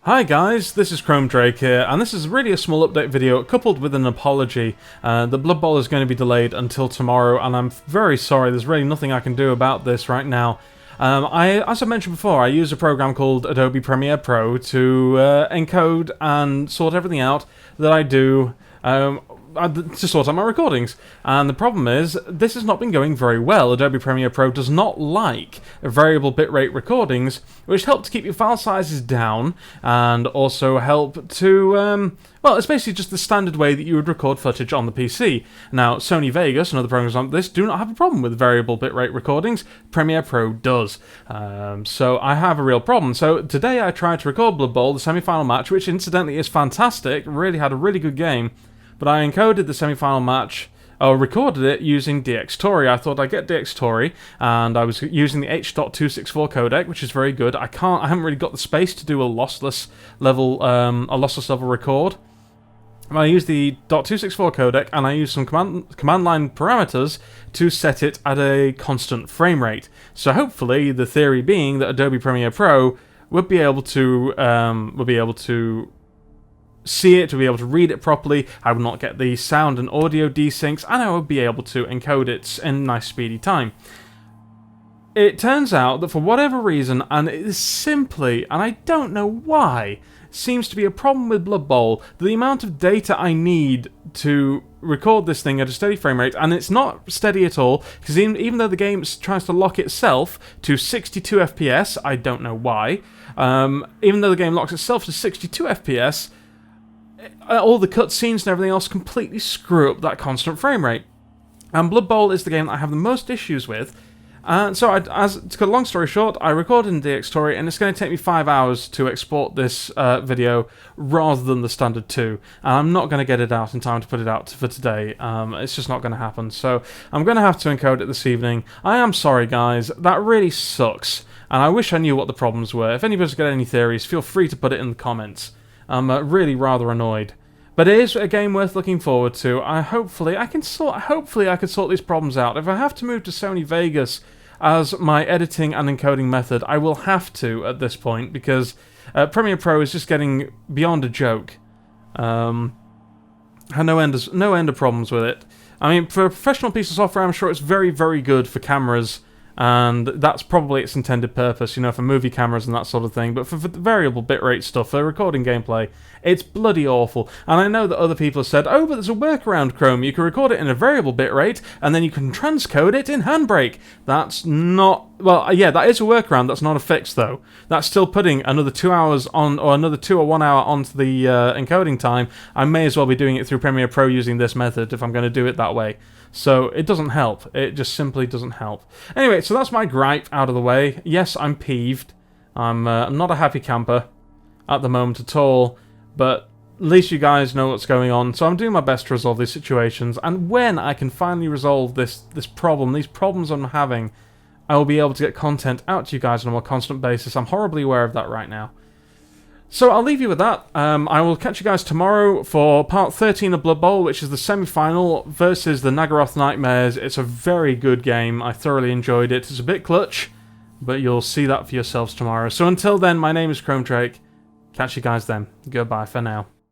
Hi guys, this is Chrome Drake here, and this is really a small update video coupled with an apology. The Blood Bowl is going to be delayed until tomorrow, and I'm very sorry, there's really nothing I can do about this right now. As I mentioned before, I use a program called Adobe Premiere Pro to encode and sort everything out that I do to sort out my recordings. And the problem is, this has not been going very well. Adobe Premiere Pro does not like variable bitrate recordings, which help to keep your file sizes down, and also help to, well, it's basically just the standard way that you would record footage on the PC. Now, Sony Vegas and other programs like this do not have a problem with variable bitrate recordings. Premiere Pro does. So I have a real problem. So today I tried to record Blood Bowl, the semi-final match, which incidentally is fantastic, really had a really good game. But I encoded the semi-final match, or recorded it using DxTory. I thought I'd get DxTory, and I was using the H.264 codec, which is very good. I haven't really got the space to do a lossless level record. I used the .264 codec, and I used some command line parameters to set it at a constant frame rate. So hopefully, the theory being that Adobe Premiere Pro would be able to see it, to be able to read it properly. I would not get the sound and audio desyncs, and I would be able to encode it in nice speedy time. It turns out that for whatever reason, and it is simply, and I don't know why, seems to be a problem with Blood Bowl, the amount of data I need to record this thing at a steady frame rate, and it's not steady at all, because even though the game tries to lock itself to 62 FPS, I don't know why, even though the game locks itself to 62 FPS, all the cutscenes and everything else completely screw up that constant frame rate. And Blood Bowl is the game that I have the most issues with. And so, to cut a long story short, I recorded in DxTory, and it's going to take me 5 hours to export this video rather than the standard 2. And I'm not going to get it out in time to put it out for today. It's just not going to happen. So I'm going to have to encode it this evening. I am sorry, guys. That really sucks. And I wish I knew what the problems were. If anybody's got any theories, feel free to put it in the comments. I'm really rather annoyed. But it is a game worth looking forward to. Hopefully I can sort these problems out. If I have to move to Sony Vegas as my editing and encoding method, I will have to at this point, because Premiere Pro is just getting beyond a joke. I have no end of problems with it. I mean, for a professional piece of software, I'm sure it's very, very good for cameras, and that's probably its intended purpose, you know, for movie cameras and that sort of thing. But for the variable bitrate stuff, for recording gameplay, it's bloody awful. And I know that other people have said, oh, but there's a workaround, Chrome. You can record it in a variable bitrate, and then you can transcode it in Handbrake. That's not... Well, yeah, that is a workaround. That's not a fix, though. That's still putting another 2 hours on, or another 2 or 1 hour onto the encoding time. I may as well be doing it through Premiere Pro using this method if I'm going to do it that way. So it doesn't help. It just simply doesn't help. Anyway, so that's my gripe out of the way. Yes, I'm peeved. I'm not a happy camper at the moment at all, but at least you guys know what's going on. So I'm doing my best to resolve these situations, and when I can finally resolve these problems I'm having, I will be able to get content out to you guys on a more constant basis. I'm horribly aware of that right now. So I'll leave you with that. I will catch you guys tomorrow for part 13 of Blood Bowl, which is the semi-final versus the Naggaroth Nightmares. It's a very good game. I thoroughly enjoyed it. It's a bit clutch, but you'll see that for yourselves tomorrow. So until then, my name is Chrome Drake. Catch you guys then. Goodbye for now.